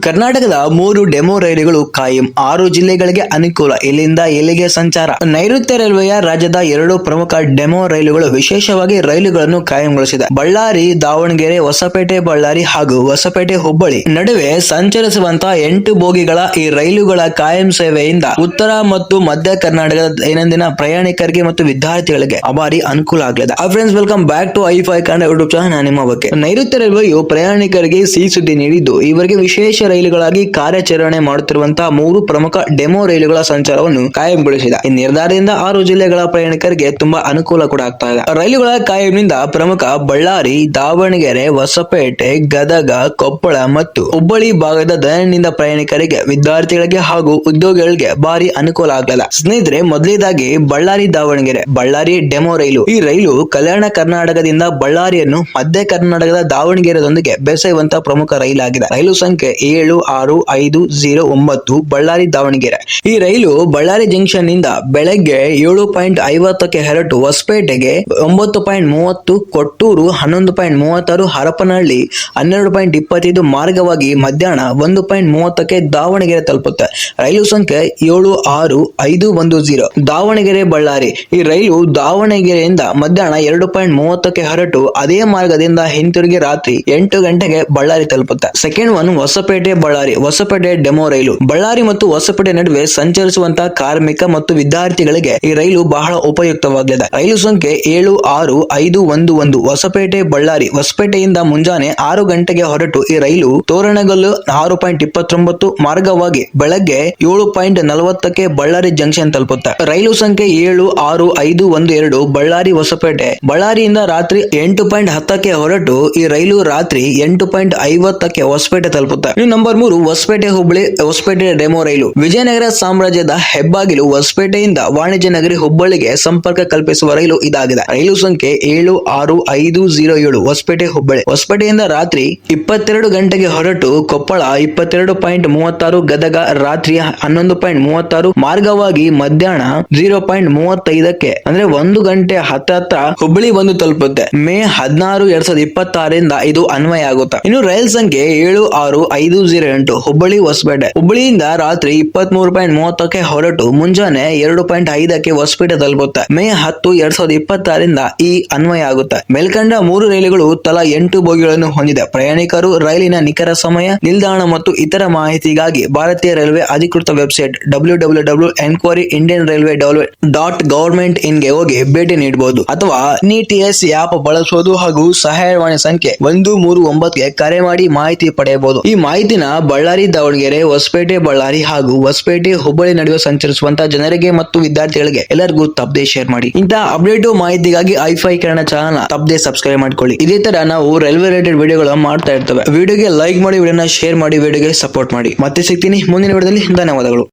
ಕರ್ನಾಟಕದ 3 ಡೆಮೋ ರೈಲುಗಳು ಕಾಯಂ. 6 ಜಿಲ್ಲೆಗಳಿಗೆ ಅನುಕೂಲ. ಇಲ್ಲಿಂದ ಎಲ್ಲಿಗೆ ಸಂಚಾರ? ನೈಋತ್ಯ ರೈಲ್ವೆಯ ರಾಜ್ಯದ 2 ಪ್ರಮುಖ ಡೆಮೋ ರೈಲುಗಳು ವಿಶೇಷವಾಗಿ ರೈಲುಗಳನ್ನು ಕಾಯಂಗೊಳಿಸಿದೆ. ಬಳ್ಳಾರಿ ದಾವಣಗೆರೆ, ಹೊಸಪೇಟೆ ಬಳ್ಳಾರಿ ಹಾಗೂ ಹೊಸಪೇಟೆ ಹುಬ್ಬಳ್ಳಿ ನಡುವೆ ಸಂಚರಿಸುವಂತಹ 8 ಬೋಗಿಗಳ ಈ ರೈಲುಗಳ ಕಾಯಂ ಸೇವೆಯಿಂದ ಉತ್ತರ ಮತ್ತು ಮಧ್ಯ ಕರ್ನಾಟಕದ ದೈನಂದಿನ ಪ್ರಯಾಣಿಕರಿಗೆ ಮತ್ತು ವಿದ್ಯಾರ್ಥಿಗಳಿಗೆ ಭಾರಿ ಅನುಕೂಲ ಆಗಲಿದೆ. ಫ್ರೆಂಡ್ಸ್, ವೆಲ್ಕಮ್ ಬ್ಯಾಕ್ ಟು ಐ5 ಕನ್ನಡ ಯೂಟ್ಯೂಬ್ ಚಾನಲ್. ನಾನು ನಿಮ್ಮ ಬಗ್ಗೆ. ನೈಋತ್ಯ ರೈಲ್ವೆಯು ಪ್ರಯಾಣಿಕರಿಗೆ ಸಿಹಿ ಸುದ್ದಿ ನೀಡಿದ್ದು, ಈವರೆಗೆ ವಿಶೇಷ ರೈಲುಗಳಾಗಿ ಕಾರ್ಯಾಚರಣೆ ಮಾಡುತ್ತಿರುವಂತಹ 3 ಪ್ರಮುಖ ಡೆಮೋ ರೈಲುಗಳ ಸಂಚಾರವನ್ನು ಕಾಯಂಗೊಳಿಸಿದೆ. ಈ ನಿರ್ಧಾರದಿಂದ 6 ಜಿಲ್ಲೆಗಳ ಪ್ರಯಾಣಿಕರಿಗೆ ತುಂಬಾ ಅನುಕೂಲ ಕೂಡ ಆಗ್ತಾ ಇದೆ. ರೈಲುಗಳ ಕಾಯಂನಿಂದ ಪ್ರಮುಖ ಬಳ್ಳಾರಿ, ದಾವಣಗೆರೆ, ಹೊಸಪೇಟೆ, ಗದಗ, ಕೊಪ್ಪಳ ಮತ್ತು ಹುಬ್ಬಳ್ಳಿ ಭಾಗದ ದೈನಂದಿನ ಪ್ರಯಾಣಿಕರಿಗೆ, ವಿದ್ಯಾರ್ಥಿಗಳಿಗೆ ಹಾಗೂ ಉದ್ಯೋಗಿಗಳಿಗೆ ಭಾರಿ ಅನುಕೂಲ ಆಗಲಿದೆ. ಸ್ನೇಹಿತರೆ, ಮೊದಲನೇದಾಗಿ ಬಳ್ಳಾರಿ ದಾವಣಗೆರೆ ಬಳ್ಳಾರಿ ಡೆಮೋ ರೈಲು. ಈ ರೈಲು ಕಲ್ಯಾಣ ಕರ್ನಾಟಕದಿಂದ ಬಳ್ಳಾರಿಯನ್ನು ಮಧ್ಯ ಕರ್ನಾಟಕದ ದಾವಣಗೆರೆದೊಂದಿಗೆ ಬೆಸೆಯುವಂತಹ ಪ್ರಮುಖ ರೈಲಾಗಿದೆ. ರೈಲು ಸಂಖ್ಯೆ 76509 ಬಳ್ಳಾರಿ ದಾವಣಗೆರೆ. ಈ ರೈಲು ಬಳ್ಳಾರಿ ಜಂಕ್ಷನ್ ನಿಂದ ಬೆಳಗ್ಗೆ 7:50ಕ್ಕೆ ಹೊರಟು ಹೊಸಪೇಟೆಗೆ 9:30, ಕೊಟ್ಟೂರು 11:36, ಹರಪನಹಳ್ಳಿ 12:25 ಮಾರ್ಗವಾಗಿ ಮಧ್ಯಾಹ್ನ 1:30ಕ್ಕೆ ದಾವಣಗೆರೆ ತಲುಪುತ್ತೆ. ರೈಲು ಸಂಖ್ಯೆ 76510 ದಾವಣಗೆರೆ ಬಳ್ಳಾರಿ. ಈ ರೈಲು ದಾವಣಗೆರೆಯಿಂದ ಮಧ್ಯಾಹ್ನ 2:30ಕ್ಕೆ ಹೊರಟು ಅದೇ ಮಾರ್ಗದಿಂದ ಹಿಂತಿರುಗಿ ರಾತ್ರಿ 8 ಗಂಟೆಗೆ ಬಳ್ಳಾರಿ ತಲುಪುತ್ತೆ. Second one Hosapete Ballari. Hosapete demo ರೈಲು. ಬಳ್ಳಾರಿ ಮತ್ತು ಹೊಸಪೇಟೆ ನಡುವೆ ಸಂಚರಿಸುವಂತಹ ಕಾರ್ಮಿಕ ಮತ್ತು ವಿದ್ಯಾರ್ಥಿಗಳಿಗೆ ಈ ರೈಲು ಬಹಳ ಉಪಯುಕ್ತವಾಗಲಿದೆ. ರೈಲು ಸಂಖ್ಯೆ 76511 ಹೊಸಪೇಟೆ ಬಳ್ಳಾರಿ. ಹೊಸಪೇಟೆಯಿಂದ ಮುಂಜಾನೆ 6 ಗಂಟೆಗೆ ಹೊರಟು ಈ ರೈಲು ತೋರಣಗಲ್ಲು 6:29 ಮಾರ್ಗವಾಗಿ ಬೆಳಗ್ಗೆ 7:40ಕ್ಕೆ ಬಳ್ಳಾರಿ ಜಂಕ್ಷನ್ ತಲುಪುತ್ತೆ. ರೈಲು ಸಂಖ್ಯೆ 76512 ಬಳ್ಳಾರಿ ಹೊಸಪೇಟೆ. ಬಳ್ಳಾರಿಯಿಂದ ರಾತ್ರಿ 8:10ಕ್ಕೆ ಹೊರಟು ಈ ರೈಲು ರಾತ್ರಿ 8:50ಕ್ಕೆ ಹೊಸಪೇಟೆ ತಲುಪುತ್ತೆ. ನಂಬರ್ 3 ಹೊಸಪೇಟೆ ಹುಬ್ಬಳ್ಳಿ. ಹೊಸಪೇಟೆ ಡೆಮೋ ರೈಲು. ವಿಜಯನಗರ ಸಾಮ್ರಾಜ್ಯದ ಹೆಬ್ಬಾಗಿಲು ಹೊಸಪೇಟೆಯಿಂದ ವಾಣಿಜ್ಯ ನಗರಿ ಹುಬ್ಬಳ್ಳಿಗೆ ಸಂಪರ್ಕ ಕಲ್ಪಿಸುವ ರೈಲು ಇದಾಗಿದೆ. ರೈಲು ಸಂಖ್ಯೆ 76507 ಹೊಸಪೇಟೆ ಹುಬ್ಬಳ್ಳಿ. ಹೊಸಪೇಟೆಯಿಂದ ರಾತ್ರಿ 22 ಗಂಟೆಗೆ ಹೊರಟು ಕೊಪ್ಪಳ 22:36, ಗದಗ ರಾತ್ರಿ 11:36 ಮಾರ್ಗವಾಗಿ ಮಧ್ಯಾಹ್ನ 0:35ಕ್ಕೆ ಅಂದ್ರೆ 1 ಗಂಟೆ ಹತ್ತ ಹುಬ್ಬಳ್ಳಿ ಬಂದು ತಲುಪುತ್ತೆ. ಮೇ 16, 2026ರಿಂದ ಇದು ಅನ್ವಯ ಆಗುತ್ತೆ. ಇನ್ನು ರೈಲ್ ಸಂಖ್ಯೆ 76508 ಹುಬ್ಬಳ್ಳಿ ಹೊಸಪೇಟೆ. ಹುಬ್ಬಳ್ಳಿಯಿಂದ ರಾತ್ರಿ 23:30ಕ್ಕೆ ಹೊರಟು ಮುಂಜಾನೆ 2:05ಕ್ಕೆ ಹೊಸಪೇಟೆ ತಲುಪುತ್ತೆ. ಮೇ 10, 2026ರಿಂದ ಈ ಅನ್ವಯ ಆಗುತ್ತೆ. ಮೇಲ್ಕಂಡ 3 ರೈಲುಗಳು ತಲಾ 8 ಬೋಗಿಗಳನ್ನು ಹೊಂದಿದೆ. ಪ್ರಯಾಣಿಕರು ರೈಲಿನ ನಿಖರ ಸಮಯ, ನಿಲ್ದಾಣ ಮತ್ತು ಇತರ ಮಾಹಿತಿಗಾಗಿ ಭಾರತೀಯ ರೈಲ್ವೆ ಅಧಿಕೃತ ವೆಬ್ಸೈಟ್ www.enquiry.indianrailway.gov.in ಗೆ ಹೋಗಿ ಭೇಟಿ ನೀಡಬಹುದು ಅಥವಾ NITS ಆಪ್ ಬಳಸಬಹುದು ಹಾಗೂ ಸಹಾಯವಾಣಿ ಸಂಖ್ಯೆ 139ಗೆ ಕರೆ ಮಾಡಿ ಮಾಹಿತಿ ಪಡೆಯಬಹುದು. ಈ ಮಾಹಿತಿನ ಬಳ್ಳಾರಿ ದಾವಣಗೆರೆ, ಹೊಸಪೇಟೆ ಬಳ್ಳಾರಿ ಹಾಗೂ ಹೊಸಪೇಟೆ ಹುಬ್ಬಳ್ಳಿ ನಡುವೆ ಸಂಚರಿಸುವಂತಹ ಜನರಿಗೆ ಮತ್ತು ವಿದ್ಯಾರ್ಥಿಗಳಿಗೆ ಎಲ್ಲರಿಗೂ ತಪ್ಪದೆ ಶೇರ್ ಮಾಡಿ. ಇಂತಹ ಅಪ್ಡೇಟ್ ಮಾಹಿತಿಗಾಗಿ ಐ5 ಕನ್ನಡ ಚಾನಲ್ ತಪ್ಪದೆ ಸಬ್ಸ್ಕ್ರೈಬ್ ಮಾಡ್ಕೊಳ್ಳಿ. ಇದೇ ತರ ನಾವು ರೈಲ್ವೆ ರಿಲೇಟೆಡ್ ವಿಡಿಯೋಗಳು ಮಾಡ್ತಾ ಇರ್ತೇವೆ. ವಿಡಿಯೋಗೆ ಲೈಕ್ ಮಾಡಿ, ವಿಡಿಯೋನ ಶೇರ್ ಮಾಡಿ, ವಿಡಿಯೋಗೆ ಸಪೋರ್ಟ್ ಮಾಡಿ. ಮತ್ತೆ ಸಿಗ್ತೀನಿ ಮುಂದಿನ ವಿಡಿಯೋದಲ್ಲಿ. ಧನ್ಯವಾದಗಳು.